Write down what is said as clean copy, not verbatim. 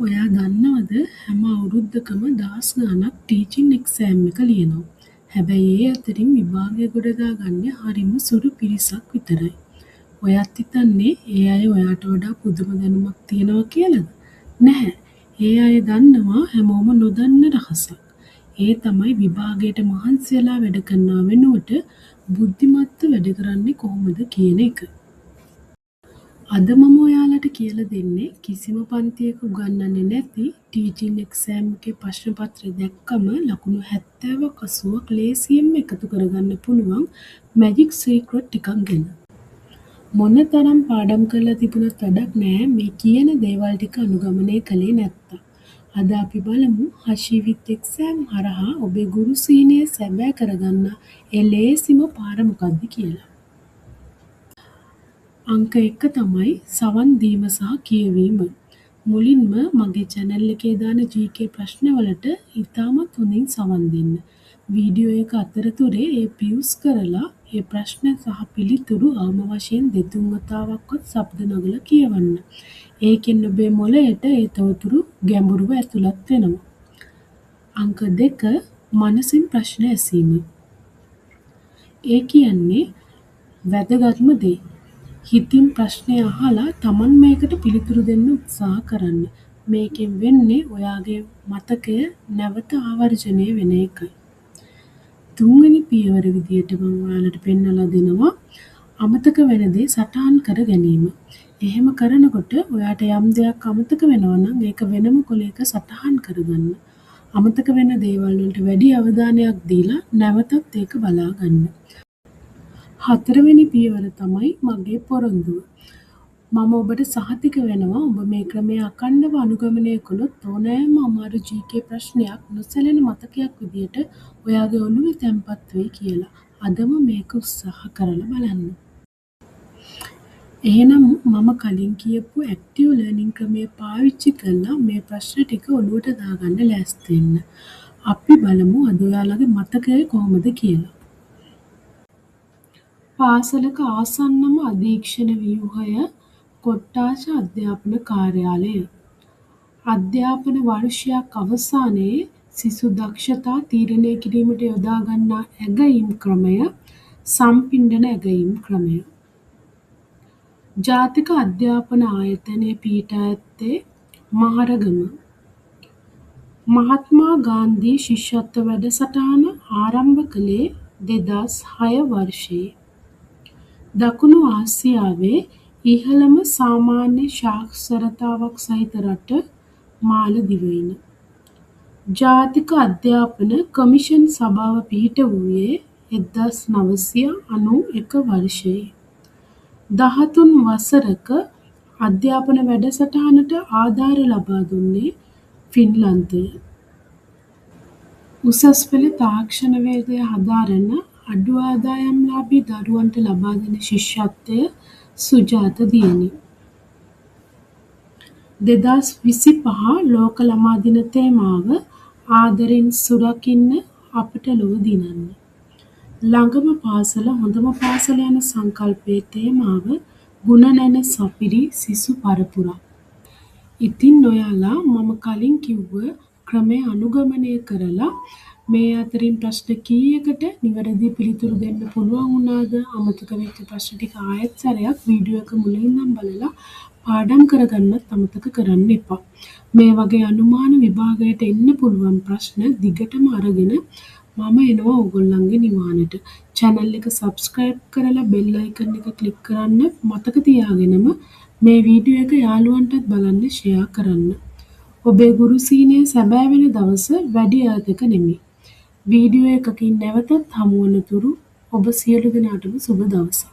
ඔයා දන්නවද හැම අවුරුද්දකම දහස් ගාණක් ටීචින් එක්සෑම් එක ලියනවා. හැබැයි ඒ අතරින් විභාගය ගොඩදා ගන්නේ හරිම සුළු පිරිසක් විතරයි. ඔයත් හිතන්නේ ඒ අය ඔයාට වඩා පුදුම දැනුමක් තියෙනවා කියලාද? නැහැ. ඒ අය දන්නවා හැමෝම නොදන්න රහසක්. ඒ තමයි විභාගයට මහන්සි වෙලා වැඩ කරනවා වෙනුවට බුද්ධිමත්ව වැඩ කරන්නේ කොහොමද කියන එක. අද මම ඔයාලට කියලා දෙන්නේ කිසිම පන්තියක උගන්වන්නේ නැති ටීචින් එක්සෑම් එකේ ප්‍රශ්න පත්‍රය දැක්කම ලකුණු 70ක් 80ක් ලේසියෙන්ම එකතු කරගන්න පුළුවන් මැජික් සීක්‍රට් ටිකක් ගැන. මොන තරම් පාඩම් කරලා තිබුණත් වැඩක් නෑ මේ කියන දේවල් ටික අනුගමනය කළේ නැත්තම්. අද අපි බලමු හෂීවිත් එක්සෑම් හරහා ඔබේ ගුරු සීනය සැබෑ කරගන්න ඒ ලේසිම පාර මොකක්ද කියලා. අංක 1 තමයි සවන් දීම සහ කියවීම. මුලින්ම මගේ channel එකේ දාන GK ප්‍රශ්නවලට ඉතාමත් හොඳින් සවන් දෙන්න. වීඩියෝ එක අතරතුරේ ඒ පියුස් කරලා ඒ ප්‍රශ්න සහ පිළිතුරු ආම වශයෙන් දෙතුන් වතාවක්වත් ශබ්ද නගලා කියවන්න. ඒකෙන් ඔබේ මොළයට ඒ තොරතුරු ගැඹුරුව ඇතුළත් වෙනවා. අංක 2 මනසින් ප්‍රශ්න ඇසීම. ඒ කියන්නේ වැදගත්ම දේ. හිතින් ප්‍රශ්නය අහලා තමන් මේකට පිළිතුරු දෙන්න උත්සාහ කරන්න. මේකෙන් වෙන්නේ ඔයාගේ මතකය නැවත ආවර්ජනය වෙන එකයි. තුන්වෙනි පියවර විදියට මම ඔයාලට පෙන්නලා දෙනවා අමතක වෙන දේ සටහන් කර ගැනීම. එහෙම කරනකොට ඔයාට යම් දෙයක් අමතක වෙනවා නම් ඒක වෙනම කොලයක සටහන් කරගන්න. අමතක වෙන දේවල් වලට වැඩි අවධානයක් දීලා නැවතත් ඒක බලා ගන්න. හතරවෙනි පියවර තමයි මගේ පොරොන්දුව. මම ඔබට සහතික වෙනවා ඔබ මේ ක්‍රමය අඛණ්ඩව අනුගමනය කළොත් ඕනෑම අමාරු GK ප්‍රශ්නයක් නොසැලෙන මතකයක් විදියට ඔයාගේ ඔළුවේ තැන්පත් වෙයි කියලා. අදම මේක උත්සාහ කරලා බලන්න. එහෙනම් මම කලින් කියපු ඇක්ටිව් ලර්නින් ක්‍රමය පාවිච්චි කරලා මේ ප්‍රශ්න ටික ඔළුවට දාගන්න ලෑස්ති වෙන්න. අපි බලමු අද ඔයාලගේ මතකය කොහොමද කියලා. පාසලක ආසන්නම අධීක්ෂණ ව්‍යුහය කොට්ටාස අධ්‍යාපන කාර්යාලය. අධ්‍යාපන වර්ෂයක් අවසානයේ සිසු දක්ෂතා තීරණය කිරීමට යොදා ගන්නා ඇගයීම් ක්‍රමය සම්පින්ඩන ඇගයීම් ක්‍රමය. ජාතික අධ්‍යාපන ආයතනයේ පිහිටා ඇත්තේ මහරගම. මහත්මා ගාන්ධී ශිෂ්‍යත්ව වැඩසටහන ආරම්භ කළේ 2006 වර්ෂයේ. දකුණු ආසියාවේ ඉහළම සාමාන්‍ය සාක්ෂරතාවක් සහිත රට මාලදිවයින. ජාතික අධ්‍යාපන කමිෂන් සභාව පිහිට වූයේ 1991 වර්ෂයේ. 13 වසරක අධ්‍යාපන වැඩසටහනට ආධාර ලබා දුන්නේ ෆින්ලන්තය. උසස් පෙළ තාක්ෂණ වේගය හදාරන අඩු ආදායම්ලාභී දරුවන්ට ලබා දෙන ශිෂ්‍යත්වය සුජාත දියණි. 2025 ලෝක ළමා දින තේමාව ආදරෙන් සුරකින්න අපට ලොව දිනන්න. ළඟම පාසල හොඳම පාසල යන සංකල්පයේ තේමාව ගුණ නැන සපිරි සිසු පරපුරක්. ඉතින් ඔයාලා මම කලින් කිව්ව ක්‍රමය අනුගමනය කරලා මේ අතරින් ප්‍රශ්න කීයකට නිවැරදි පිළිතුරු දෙන්න පුළුවන් වුණාද? අමතක වෙච්ච ප්‍රශ්න ටික ආයෙත් සැරයක් වීඩියෝ එක මුලින් ඉඳන් බලලා පාඩම් කරගන්නත් අමතක කරන්න එපා. මේ වගේ අනුමාන විභාගයට එන්න පුළුවන් ප්‍රශ්න දිගටම අරගෙන මම එනවා ඕගොල්ලන්ගේ නිවහනට. channel එක subscribe කරලා bell icon එක click කරන්න මතක තියාගෙනම මේ වීඩියෝ එක යාළුවන්ටත් බලන්න share කරන්න. ඔබේ ගුරු සීනය සැබෑ වෙන දවස වැඩි ඈතක නෙමෙයි. වීඩියෝ එකකින් නැවතත් හමු වන තුරු ඔබ සියලු දෙනාටම සුබ දවසක්.